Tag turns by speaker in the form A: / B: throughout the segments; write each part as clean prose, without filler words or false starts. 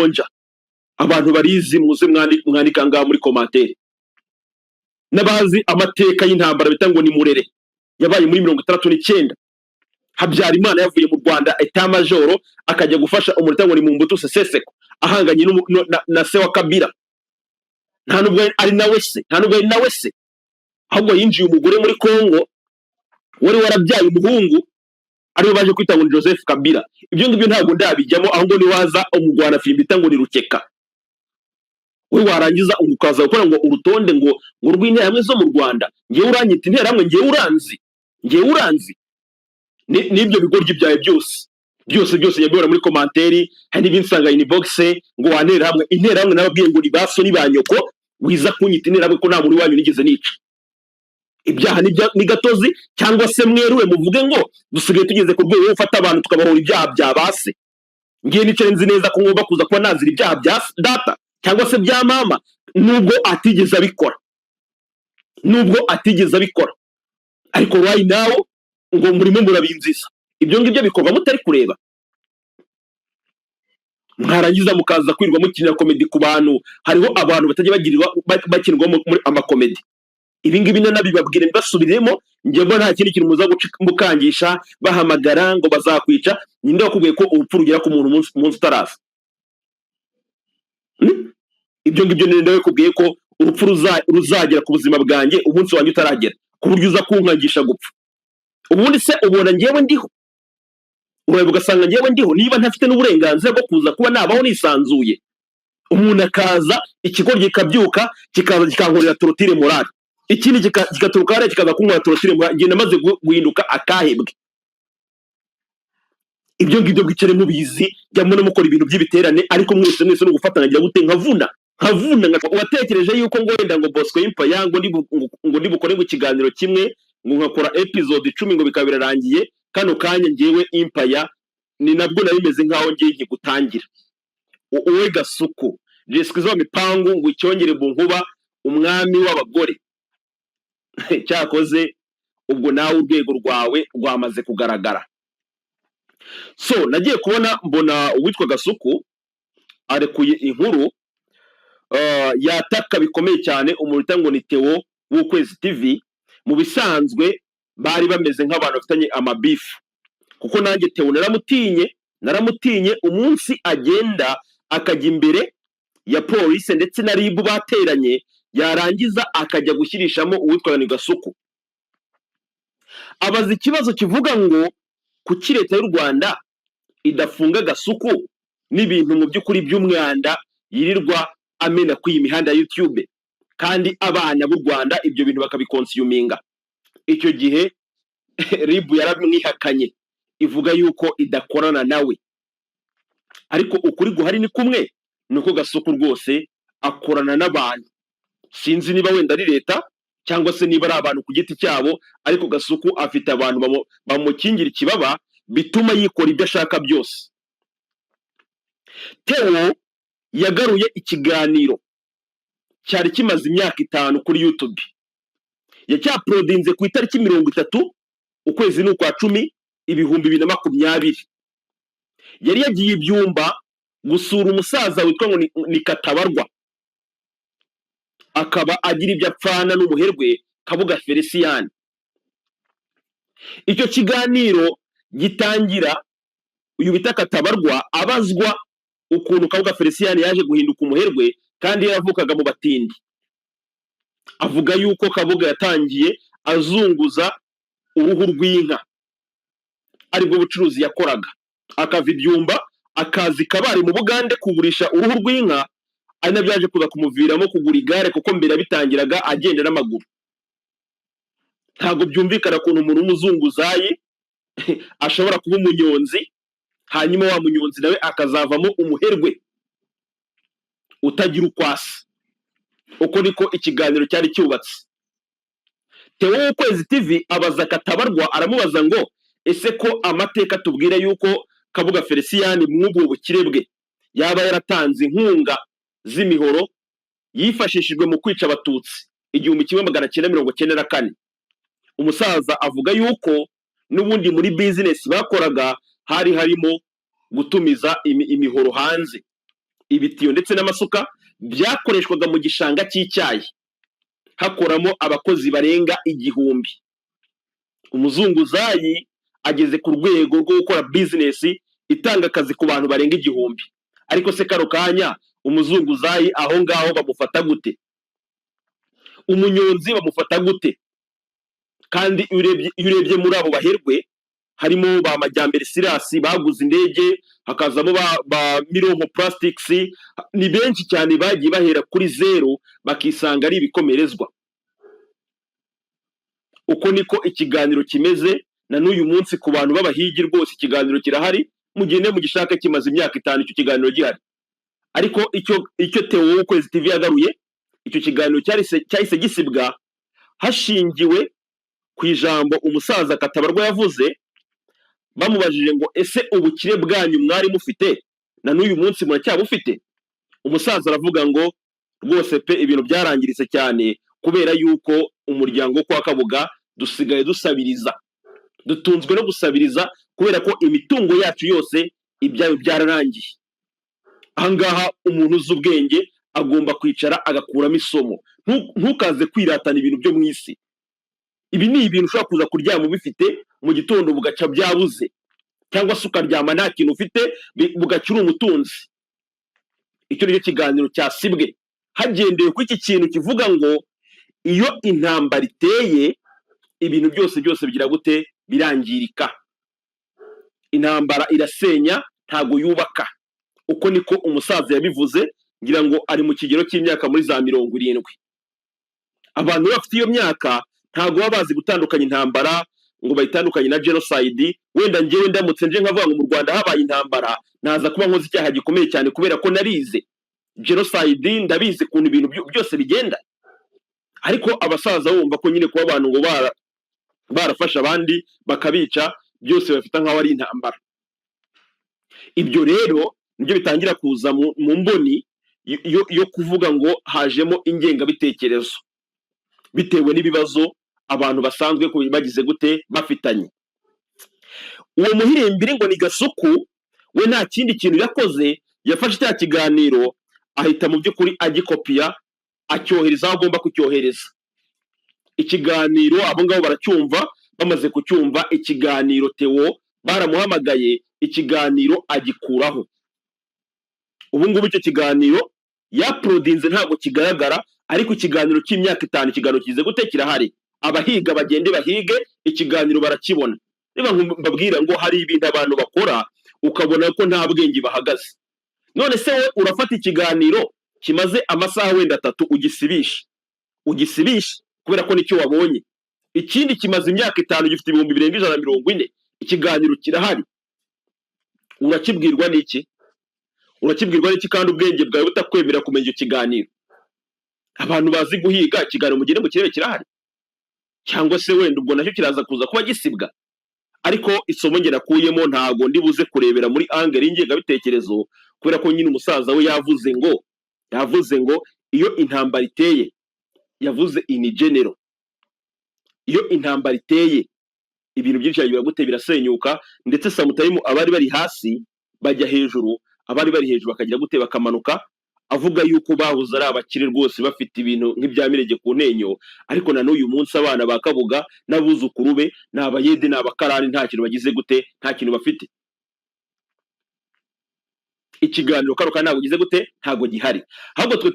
A: kayonja abantu barizi muze mwandika ngaha muri commentaire n'abazi amateka y'intambara bita ngo ni Murere yabaye muri 69 Habyarimana yavuye mu Rwanda etat majoro akajya gufasha umuryango ni Mobutu Sese Seko ahanganye na se wa Kabila nta nubwo ari nawe se ahubwo yinjiye umugore muri Kongo wari warabyaye umuhungu ariwe baje kwita ngo Joseph Kabila. Ibyo ngibyo ntabwo ndabijyamo ahubwo ni waza umugwana fimbita ngo ni Rukeka we warangiza ukaza gukora ngo urutonde ngo rw'interahamwe zo mu Rwanda ngiye uranyita interahamwe ngiye uranzi n'ibyo bigoryi byawe byose yabibona muri commentaire hari n'ibinsanga inbox ngo interahamwe nababwiye ngo ribaso ni banyoko wiza kunyita interahamwe ko nta muri wanyu nigeze nica ibyaha ni gatozi cyangwa se mweruwe muvuge ngo dusigaye tugeze ku rwego ufata abantu tukabahora ibyaha bya base ngiye nicare nzi neza ko ngomba kuza kuba nazira ibyaha bya data cyangwa se bya mama nubwo atigeze abikora ariko right now ngo murimo murabinziza ibyo ngibyo bikorwa mutari kureba mwarangiza mukaza kwirwa mukinira comedy ku bantu hariho abantu batajya bakinirwa muri amakomedi ibi ngibi nabibabwire mbasubiremo ngiye mbona nta kindi kintu muza mukangisha bahamagara ngo bazakwica ninde wakubwiye ko urupfu rugera ku muntu umunsi utaraza ibyo ngibyo ninde wakubwiye ko urupfu ruzagera ku buzima bwanjye umunsi wanjye utaragera ku buryo uza kunkangisha gupfa ubundi se ubona ngewe ndiho urebe ugasanga ngewe ndiho niba ntafite n'uburenganzira bwo kuza kuba nabaho nisanzuye umuntu akaza ikigo gikabyuka kikaza kikankorera torotire morale ikindi kigaturuka hariya kikaza kunkora torotire morale ngenda maze guhinduka akahebwe ibyo ngibyo bwicare mubizi jya mbona mukora ibintu by'ibiterane ariko mwese no gufatanya ngira gute nkavuna watekereje yuko ngo wenda ngo Bosco Empire ngo ndibukore ngo ikiganiro kimwe ngo nkakora episode 10 ngo bikaba birarangiye kano kanya ngewe Empire ni nabwo nabimeze nkaho ngiye nkigutangira uwe Gasuku jeswizo mipangu ngo icyongere bunkuba umwami w'abagore cyakoze ubwo nawe urwego rwawe rwamaze kugaragara so nagiye kubona mbona uwitwa Gasuku arekuye inkuru yataka bikomeye cyane umurita ngo ni Theo w'Ukwezi TV mu bisanzwe bari bameze nk'abantu bafitanye amabifu kuko nanjye Theo naramutinye umunsi agenda akajya imbere ya police ndetse na RIB bateranye yarangiza akajya gushyirishamo uwitwa ni Gasuku abaza ikibazo kivuga ngo kuki leta y'u Rwanda idafunga Gasuku n'ibintu mu by'ukuri by'umwanda yirirwa amena ku imihanda ya YouTube kandi abana b'u Rwanda ibyo bintu bakabikonsiyuminga icyo gihe RIB yaramwihakanye ivuga yuko idakorana nawe ariko ukuri guhari ni kumwe nuko Gasuku rwose akorana n'abantu sinzi niba wenda ari leta cyangwa se niba ari abantu ku giti cyabo ariko Gasuku afite abantu bamukingira ikibaba bituma yikora ibyo ashaka byose Theo yagaruye ikiganiro cyari kimaze imyaka 5 kuri YouTube yacyaprodinze ku itariki 30 ukwezi n'ukwa 10 2020 yari yagiye ibyumba gusura umusaza witwa ngo ni Katabarwa akaba agira ibyo apfana n'umuherwe Kabuga Felicien icyo kiganiro gitangira uyu bita Katabarwa abazwa ukuntu Kabuga Felicien yaje guhinduka umuherwe kandi yavukaga mu Batindi avuga yuko Kabuga yatangiye azunguza uruhu rw'inka aribwo bucuruzi yakoraga akava ibyumba akazi kabari mu Bugande kugurisha uruhu rw'inka ari nabyaje kuza kumuviramo kugura igare kuko mbere bitangiraga agenda n'amaguru ntago byumvikana kuntu umuntu umuzunguzayi ashobora kuba umunyonzi hanyuma wa munyonzi nawe akazavamo umuherwe utagira ukwasi uko niko ikiganiro cyari cyubatse Theo w'Ukwezi TV abaza Katabarwa aramubaza ngo ese ko amateka tubwira yuko Kabuga Felicien mw'ubwo bukire bwe yaba yaratanze inkunga z'imihoro yifashishijwe mu kwica abatutsi 1994 umusaza avuga yuko n'ubundi muri business bakoraga hari harimo gutumiza imihoro hanze ibitiyo ndetse n'amasuka byakoreshwaga mu gishanga cy'icyayi hakoramo abakozi barenga 1000. Umuzunguzayi ageze ku rwego rwo gukora bizinesi itanga akazi ku bantu barenga 1000. Ariko se karo kanya umuzunguzayi aho ngaho bamufata gute? Umunyonzi bamufata gute? Kandi urebye muri abo baherwe harimo ba Majyambere Sirasi baguze indege, hakazamo ba Mironko Plastics, ni benshi cyane bagiye bahera kuri zero bakisanga ari ibikomerezwa. Uko niko ikiganiro kimeze na n'uyu munsi ku bantu b'abahigi rwose. Ikiganiro kirahari, mugende mugishaka, kimaze imyaka 5 icyo kiganiro gihari. Ariko icyo Theo w'Ukwezi TV yagaruye, icyo kiganiro cyahise gisibwa hashingiwe ku ijambo umusaza Katabarwa yavuze. Bamubajije ngo ese ubukire bwanyu mwari mufite na n'uyu munsi muracyabufite? Umusaza aravuga ngo rwose pe ibintu byarangiritse cyane kubera yuko umuryango wo kwa Kabuga dusigaye dusabiriza, dutunzwe no gusabiriza kubera ko imitungo yacu yose ibyayo byararangiye. Ahangaha umuntu uzi ubwenge agomba kwicara agakuramo isomo. Ntukaze kwiratana ibintu byo mu isi. Ibi ni ibintu ushobora kuza kuryama ubifite, mu gitondo bugaca byabuze, cyangwa se ukaryama nta kintu ufite bugacyura umutunzi. Icyo ni cyo kiganiro cyasibwe hagendewe ku iki kintu kivuga ngo iyo intambara iteye ibintu byose bigira gute? Birangirika. Intambara irasenya ntago yubaka. Uko niko umusaza yabivuze, ngira ngo ari mu kigero cy'imyaka muri za 70. Abantu bafite iyo myaka ntago baba bazi gutandukanya intambara ngo bayitandukanye na genocide. Wenda ngewe ndamutse nje nkavuga ngo mu Rwanda habaye intambara, naza kuba nkoze icyaha gikomeye cyane kubera ko narize genocide, ndabizi kuntu ibintu byose bigenda. Ariko abasaza bumva ko nyine kuba abantu ngo barafasha abandi bakabica byose bafita nkaho ari intambara. Ibyo rero nibyo bitangira kuza mu mboni yo kuvuga ngo hajemo ingengabitekerezo bitewe n'ibibazo abantu basanzwe bagize gute bafitanye. Uwo muhirimbiri ngo ni Gasuku we nta kindi kintu yakoze, yafashe cya kiganiro ahita mu by'ukuri agikopiya acyohereza aho agomba kucyohereza. Ikiganiro abo ngabo baracyumva, bamaze kucyumva ikiganiro Theo baramuhamagaye, ikiganiro agikuraho. Ubu ngubu icyo kiganiro yaprodinze ntabwo kigaragara, ariko ikiganiro cy'imyaka 5 ikiganiro kize gute kirahari. Abahiga bagende bahige, ikiganiro barakibona. Niba mbabwira ngo hari ibintu abantu bakora ukabona ko nta bwenge bahagaze, none se we urafata ikiganiro kimaze amasaha wenda 3 ugisibisha kubera ko nicyo wabonye. Ikindi kimaze imyaka 5 gifite 2140, ikiganiro kirahari. Urakibwirwa n'iki? Urakibwirwa n'iki kandi ubwenge bwawe butakwemera kumenya icyo kiganiro? Abantu bazi guhiga ikiganiro mugende mu kirere kirahari, cyangwa se wenda ubwo nacyo kiraza kuza kuba gisibwa. Ariko isomo nge nakuyemo ntago ndibuze kurebera muri angle y'ingengabitekerezo, kubera ko nyine umusaza we yavuze ngo iyo intambara iteye, yavuze in general, iyo intambara iteye ibintu byinshi biba gute birasenyuka, ndetse samutime abari bari hasi bajya hejuru, abari bari hejuru bakagira gute bakamanuka. Avuga yuko bahuza ari abakire rwose bafite ibintu nk'ibyamirege ku ntenyo, ariko na n'uyu munsi abana ba Kabuga n'abuzukuru be n'abayede n'abakarani nta kintu bagize gute, nta kintu bafite. Ikiganiro karuka ntabwo gize gute, ntago gihari. Ahubwo twe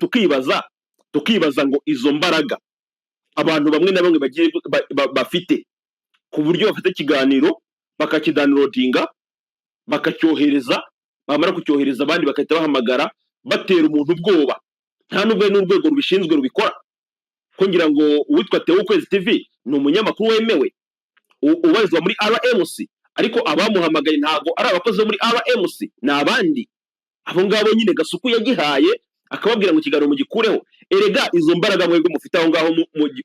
A: tukibaza ngo izo mbaraga abantu bamwe na bamwe bagiye bafite ku buryo bafite ikiganiro bakakidownloadinga bakacyohereza, bamara kucyohereza abandi bakahita bahamagara batera umuntu ubwoba. Nta nubwo n'urwego rubishinzwe rubikora. Ko ngira ngo uwitwa Theo Ukwezi TV ni umunyamakuru wemewe ubarizwa muri RMC, ariko abamuhamagaye ntago ari abakozi muri RMC, ni abandi. Abo ngabo nyine Gasuku yagihaye akababwira ngo ikiganiro mugikureho. Erega izo mbaraga mwebwe mufite aho ngaho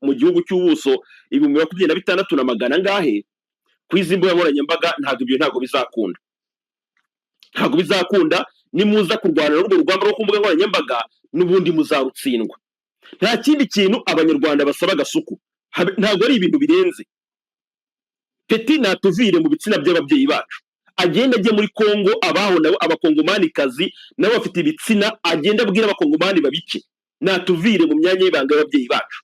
A: mu gihugu cy'ubuso 2026 na magana ngahe kwiza imbuga nkoranyambaga, ntago bizakunda. Ntago bizakunda. Nimuza kurwana n'urwo rugamba rwo kumbuga nkoranyambaga n'ubundi muzarutsindwa. Nta kindi kintu abanyarwanda basaba Gasuku, ntago ari ibintu birenze. Peti natuvire mu bitsina by'ababyeyi bacu, agenda ajye muri Kongo, abaho nabo abakongomani kazi nabo bafite ibitsina, agenda abwira abakongomani babice, natuvire mu myanya y'ibanga y'ababyeyi bacu.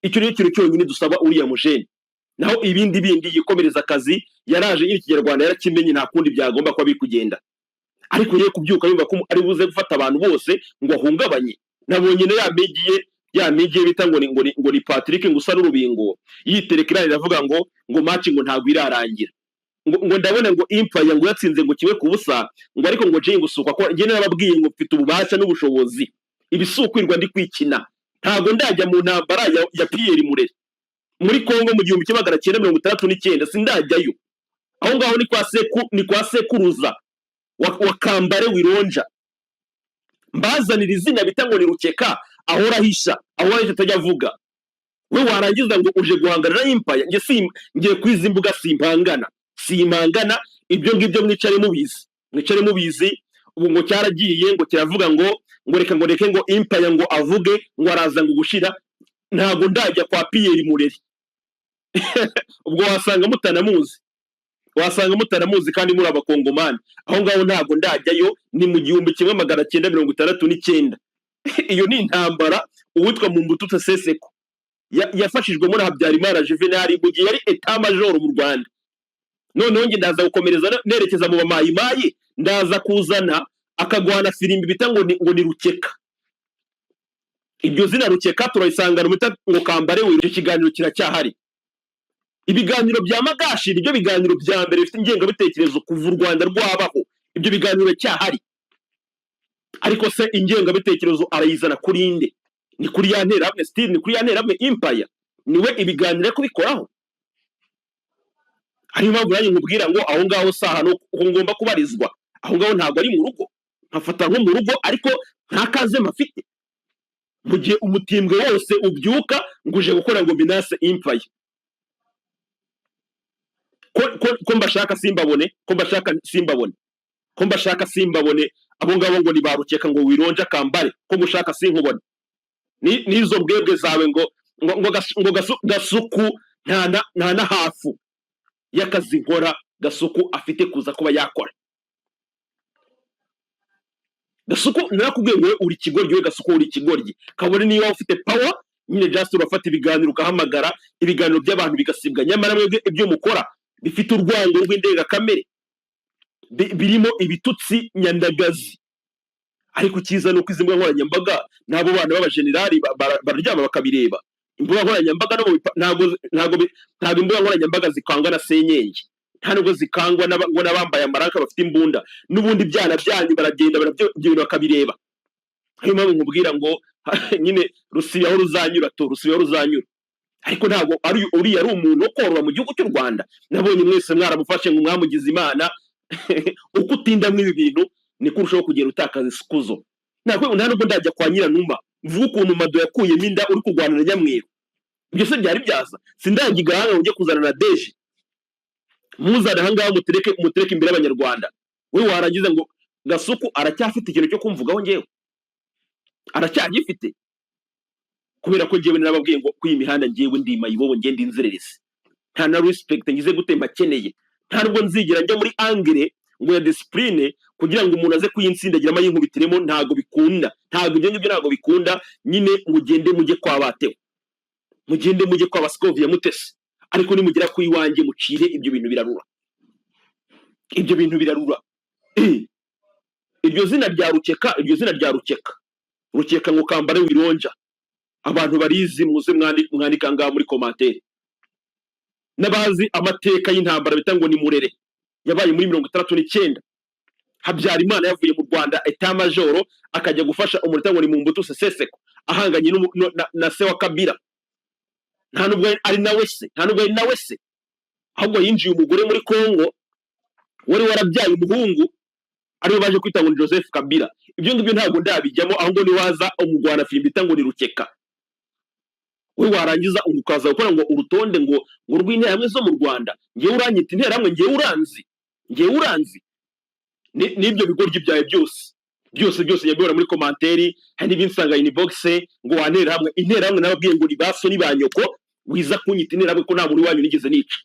A: Icyo rero kintu cyonyine dusaba uriya mujene, naho ibindi bindi yikomereza akazi, yaraje nyiri Kinyarwanda yarakimenye, nta kundi byagomba kuba bikugenda. Ariko ye kubyuka yumva ko ari buze gufata abantu bose ngo ahungabanye. Nabonye na yamegiye bita ngo ni Patrick ngo usa n'urubingo, yiterekera iravuga ngo match ngo ntago irarangira, ngo ndabona ngo Empire ngo yatsinze ngo kiwe kubusa, ngo ariko ngo je ngusukwa ko nge nababwiye ngo mfite ububasha n'ubushobozi, ibisukwirwa ndi kwikina, ntago ndajya mu ntambara ya Pierre Murere muri Kongo mu 1969 sindajyayo. Aho ngaho ni kwa sekuruza wa Kambare Wironja, mbazanira izina bita ngo ni Rukeka, ahora hisha atajya avuga. We warangiza ngo uje guhangarira Empire, ngiye kwiza imbuga simpangana. Ibyo ngibyo mwicare mubizi. Ubu ngo cyaragiye ngo kiravuga ngo reke ngo Empire ngo avuge ngo araza ngo gushira, ntago ndajya kwa Pierre Murere. Ubwo wasanga mutanamuzi kandi muri abakongomani. Aho ngaho ntago ndajyayo, ni mu 1969. Iyo ni intambara uwitwa Mobutu Sese Seko yafashijwemo na Habyarimana Juvenal mu gihe yari etat major mu Rwanda. Noneho nge ndaza gukomereza nerekeza mu bamayimayi, ndaza kuzana akagwana firimbi bita ngo ni Rukeka. Ibyo zina Rukeka turayisangana ngo Kambare we. Icyo kiganiro kiracyahari. Ibiganiro bya Magashi nibyo biganiro bya mbere bifite ingengabitekerezo kuva u Rwanda rwabaho. Ibyo biganiro cyahari. Ariko se ingengabitekerezo arayizana kuri inde? Ni kuri ya nterahamwe Steve, ni kuri ya nterahamwe Empire, niwe ibiganiro kubikoraho. Ari mpamvu yanyu nkubwira ngo aho ngaho saha no ngomba kubarizwa. Aho ngaho ntabwo ari mu rugo, nkafata nko mu rugo, ariko nta kaze mafite. Mu gihe umutimbwe wose ubyuka nguje gukora ngo binase Empire. Ko mbashaka simbabone, abo ngabo ngo ni barukeka ngo Wironja Kambare, ko gushaka sinkubone. Nizo mbwebwe zawe ngo Gasuku nta na hafu y'akazi nkora Gasuku afite kuza kuba yakora. Gasuku narakubwiye ngo uri kigoryi, we Gasuku uri kigoryi. Kabone niyo ufite power nyine, just urafata ibiganiro ugahamagara ibiganiro by'abantu bigasibwa. Nyamara mwebwe ibyo mukora bifite urwango rw'indenga kamere, birimo ibitutsi nyandagazi. Ariko kiza no kwizimba nkoranyambaga nabo bana b'abagenerali bararyama bakabireba. Imbuga nkoranyambaga ntago imbuga nkoranyambaga zikangwa na senyenge, nta nubwo zikangwa ngo nabambaye amaraka bafite imbunda. N'ubundi byana byanyu baragenda barabyo bakabireba. Ayo mpamvu nkubwira ngo nyine rusiyaho ruzanyura. Ariko ntago ari umuntu wo korora mu gihugu cy'u Rwanda. Nabonye mwese mwaramufashe ngo mwamugize Imana. Uko utinda mw'ibi bintu ni kurushaho kugera utakaza isukuzo. Nta nubwo ndajya kwa Nyiranuma mvuga ukuntu Mado yakuyemo inda uri kurwana na Nyamweru. Ibyo se byari byaza? Sindagiga hanga ujye kuzana na Deje, muzana ahangaha mutereke imbere y'Abanyarwanda. We warangiza ngo Gasuku aracyafite ikintu cyo kumvugaho ngewe, aracyagifite. Kubera ko ngewe nababwiye ngo kwi imihanda ngewe ndi mayibobo, ngende inzererezi, nta na respect ngize gutemba keneye. Nta nubwo nzigira njya muri angle ngo ya discipline kugira ngo umuntu aze kuyinsindagira amayinkubitiremo. Ntago bikunda, ntago ibyo ngibyo ntago bikunda. Nyine mujye kwa Batewe, mujye kwa Baskovia Mutesi, ariko nimugira ku iwanjye mucire. Ibyo bintu birarura. Iryo zina rya Rukeka ngo Kambare Wironja, abantu barizi muze mwandika ngaha muri commentaire. Nabazi amateka y'intambara bita ngo ni Murere yabaye muri 1969. Habyarimana yavuye mu Rwanda etat major akajya gufasha umurita ngo ni Mobutu Sese Seko ahanganye na se wa Kabila. Nta nubwo ari nawe se, ahubwo yinjiye umugore muri Kongo wari warabyaye umuhungu ariwe baje kwita ngo Joseph Kabila. Ibyo ngibyo ntabwo ndabijyamo, ahubwo ni waza umugwana film bita ngo ni Rukeka. We warangiza ukaza gukora ngo urutonde ngo rw'interahamwe zo mu Rwanda. Ngewe uranyita interahamwe, ngewe uranzi. N'ibyo bigoryi byawe byose nyabibora muri commentaire. Hari n'ibinsanga inbox ngo interahamwe nababwiye ngo ni baso ni banyoko, wiza kunyita interahamwe ko nta muri wanyu nigeze nica.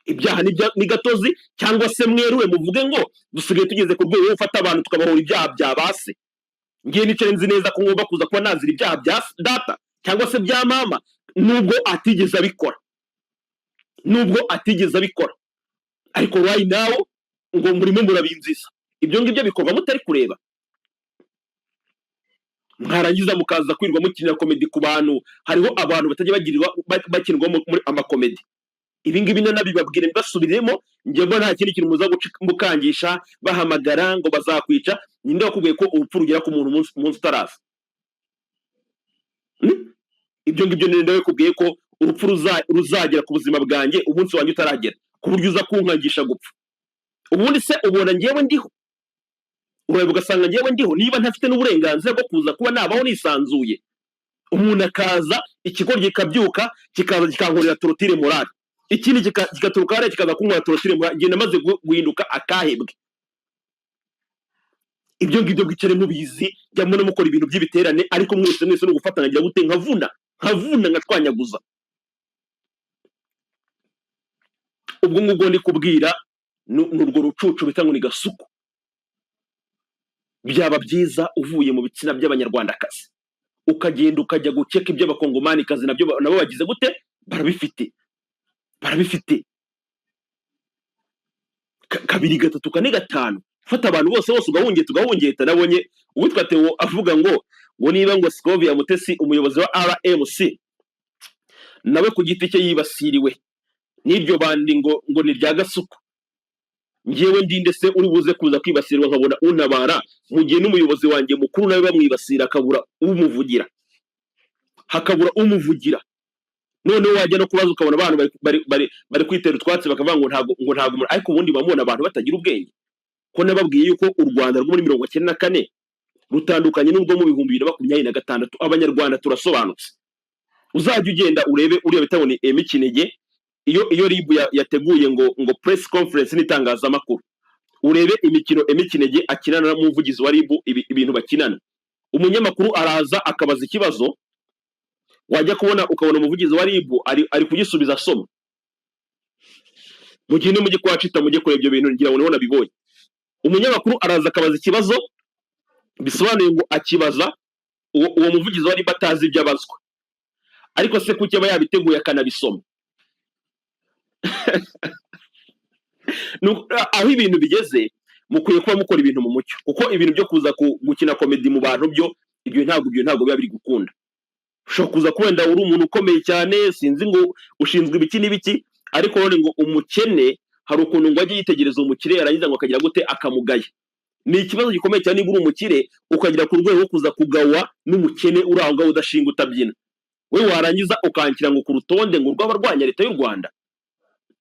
A: ibyaha ni gatozi, cyangwa se mwerure muvuge ngo dusigaye tugeze ku rwego rwo gufata abantu tukabahora ibyaha bya base. Ngiye nicyo nzi neza ko ngomba kuza kuba nazira ibyaha bya data cyangwa se bya mama, nubwo atigeze abikora, ariko right now ngo murimo murabinziza. Ibyo ngibyo bikorwa mutari kureba, mwarangiza mukaza kwirwa mukinira komedi ku bantu. Hariho abantu batajya bakinirwa muri amakomedi. Ibi ngibi nabibabwire mbasubiremo, njye mbona nta kindi kintu muza mukangisha bahamagara ngo bazakwica. Ninde wakubwiye ko urupfu rugera ku muntu umunsi utaraza? Ibyo ngibyo ninde wakubwiye ko urupfu ruzagera ku buzima bwanjye umunsi wanjye utaragera, ku buryo uza kunkangisha gupfa? Ubundi se ubona njyewe ndiho? Ureba ugasanga njyewe ndiho niba ntafite n'uburenganzira bwo kuza kuba nabaho nisanzuye? Umuntu akaza ikigo gikabyuka kikaza kikankorera torotire morale, ikindi kigaturuka hariya kikaza kunkorera torotire morale, ngenda maze guhinduka akahebwe. Ibyo ngibyo bwicare mubizi, jya muna mukora ibintu by'ibiterane, ariko mwese no gufatanya ngira gute nkavuna ngatwanyaguza. Ubwo ngubwo ndi kubwira n'urwo rucucu bita ngo ni gasuku. Byaba byiza uvuye mu bitsina by'abanyarwandakazi ukagenda ukajya gukeka iby'abakongomanikazi nabo bagize gute, barabifite kabiri gatatu kane gatanu. Fata abantu bose ugahungeta. Nabonye uwitwa Theo avuga ngo niba ngo Scovia Mutesi umuyobozi wa RMC nawe ku giti cye yibasiriwe n'iryo bandi ngo ni rya gasuku. Ngewe ndinde se uri buze kuza kwibasirwa nkabona unabara, mu gihe n'umuyobozi wanjye mukuru nawe bamwibasira hakabura umuvugira. None wajya no kubaza ukabona abantu bari kwitera utwatsi bakavuga ngo ntago, ariko ubundi bamubona abantu batagira ubwenge. Ko nababwiye yuko u Rwanda rwo muri 1994 rutandukanye n'ubwo mu 2026. Abanyarwanda turasobanutse. Uzajya ugenda urebe uriya bitabo ni Emikinege, iyo RIB yateguye ngo press conference n'itangazamakuru, urebe imikino Emikinege akinana n'umuvugizi wa RIB, ibintu bakinana. Umunyamakuru araza akabaza ikibazo, wajya kubona ukabona umuvugizi wa RIB ari kugisubiza asoma. Mu gihe mujye kwacita mujye kure ibyo bintu ngira ngo nibona bibonye. Umunyamakuru araza akabaza ikibazo, bisobanuye ngo akibaza uwo muvugizi wa RIB atazi ibyo abazwa, ariko se kuki aba yabiteguye akanabisoma? Aho ibintu bigeze mukwiye kuba mukora ibintu mu mucyo, kuko ibintu byo kuza gukina komedi mu bantu ibyo ntabwo biba biri gukunda. Ushobora kuza kwenda uri umuntu ukomeye cyane, sinzi ngo ushinzwe ibiki n'ibiki, ariko none ngo umukene hari ukuntu ngo ajye yitegereza umukire yarangiza ngo akagira gute akamugaya. Ni ikibazo gikomeye cyane niba uri umukire ukagira ku rwego rwo kuza kugawa n'umukene uri aho ngaho udashinga utabyina. We warangiza ukankira ngo ku rutonde ngo rw'abarwanya leta y'u Rwanda.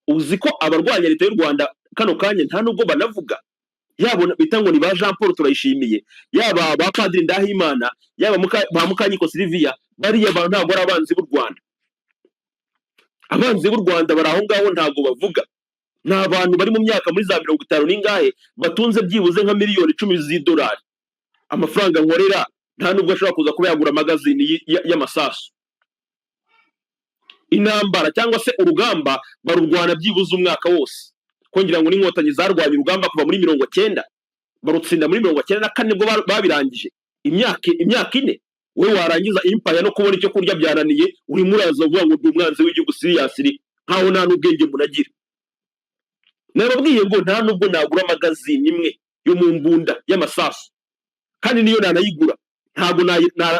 A: Uzi ko abarwanya leta y'u Rwanda kano kanya nta nubwo banavuga, yabona bita ngo ni ba Jean Paul Turayishimiye, yaba ba Padiri Ndahimana, yaba ba Mukanyiko Sylvia, bariya abantu ntabwo ari abanzi b'u Rwanda. Abanzi b'u Rwanda bari aho ngaho ntabwo bavuga. Ni abantu bari mu myaka muri za 50 n'ingahe batunze byibuze nka miliyoni 10 z'idolari. Amafaranga nkorera nta nubwo ashobora kuza kuba yagura magazine y'amasasu. Intambara cyangwa se urugamba barurwana byibuze umwaka wose. Kongira ngo n'inkotanyi zarwanya urugamba kuva muri 90 barutsinda muri 94 nibwo babirangije. Imyaka 4. We warangiza empire no kubona icyo kurya byananiye, uri muraza uvuga ngo umwanzi w'igihugu seriously, nkaho nta n'ubwenge munagira. Nababwiye ngo nta nubwo nagura magazine imwe yo mu mbunda y'amasasu, kandi niyo nanayigura ntabwo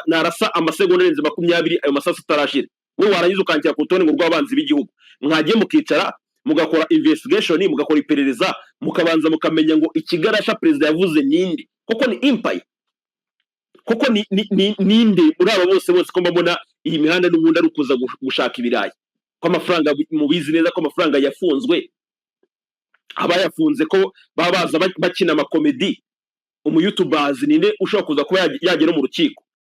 A: narasa amasegonda arenze 20 ayo masasu atarashira. We warangiza ukankira ku rutonde ngo rw'abanzi b'igihugu. Mwagiye mukicara mugakora investigation, mugakora iperereza, mukabanza mukamenya ngo ikigarasha president yavuze ninde, koko ni empire, koko ni ninde muri aba bose ko mbona iyi mihanda n'ubundi ari kuza gushaka ibirayi, ko amafaranga mubizi neza ko amafaranga yafunzwe. Abayafunze ko babaza bakina amakomedi, umuyoutubazi ninde ushobora kuza kuba yagera mu rukiko?